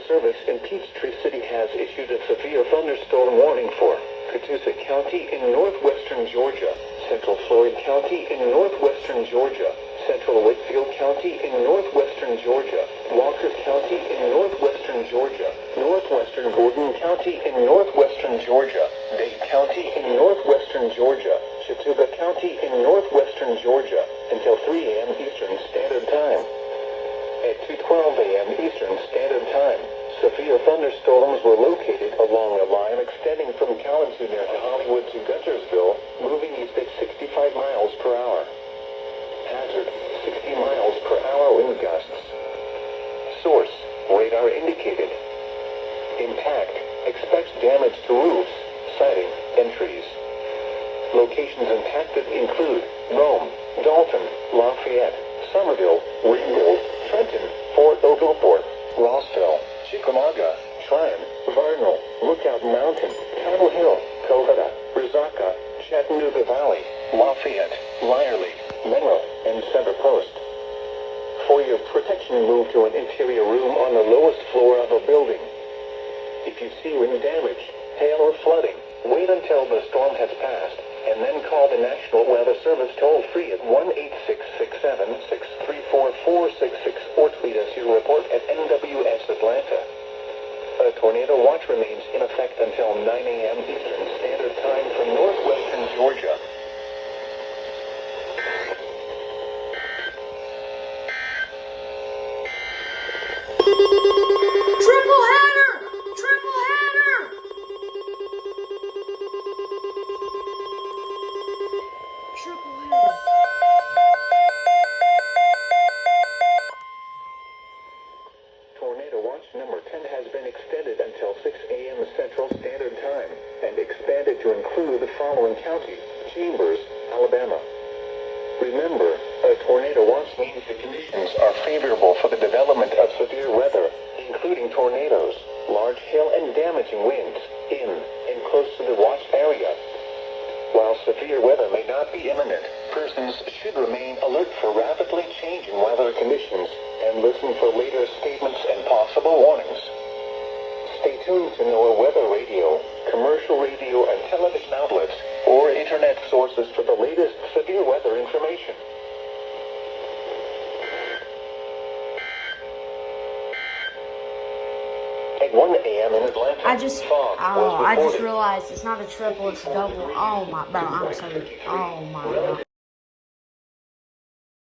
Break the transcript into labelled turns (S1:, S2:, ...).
S1: Service in Peachtree City has issued a severe thunderstorm warning for Catoosa County in northwestern Georgia, Central Floyd County in northwestern Georgia, Central Whitfield County in northwestern Georgia, Walker County in northwestern Georgia, northwestern Gordon County in northwestern Georgia, Dade County in northwestern Georgia, Chattooga County in northwestern Georgia, until 3 a.m. Eastern Standard Time. At 2:12 a.m. Eastern Standard Time, severe thunderstorms were located along a line extending from Kalamazoo near to Hollywood to Guntersville, moving east at 65 miles per hour. Hazard, 60 miles per hour wind gusts. Source, radar indicated. Impact, expects damage to roofs, siding, and trees. Locations impacted include Rome, Dalton, Lafayette, Somerville, Ringgold, Trenton, Fort Oglethorpe, Rossville, Chickamauga, Tryon, Vernal, Lookout Mountain, Cobble Hill, Cohutta, Resaca, Chattanooga Valley, Lafayette, Lyerly, Monroe, and Center Post. For your protection, move to an interior room on the lowest floor of a building. If you see wind damage, hail or flooding, wait until the storm has passed, and then call the National Weather Service toll-free at 1-866-763-4466 or tweet us your report at NWS Atlanta. A tornado watch remains in effect until 9 a.m. Eastern Standard Time for northwestern Georgia.
S2: Triple header! Triple header! Triple header.
S1: Tornado watch number 10 has been extended until 6 a.m. Central Standard Time and expanded to include the following counties: Chambers, Alabama. Remember, a tornado watch means the conditions are favorable for the development of severe weather, including tornadoes, large hail and damaging winds, in and close to the watched area. While severe weather may not be imminent, persons should remain alert for rapidly changing weather conditions and listen for later statements and possible warnings. Stay tuned to NOAA weather radio, commercial radio and television outlets, or internet sources for the latest severe weather information. At 1 a.m. in Atlanta,
S2: I just realized it's not a triple, it's a double. Oh my, bro, I'm sorry. Oh my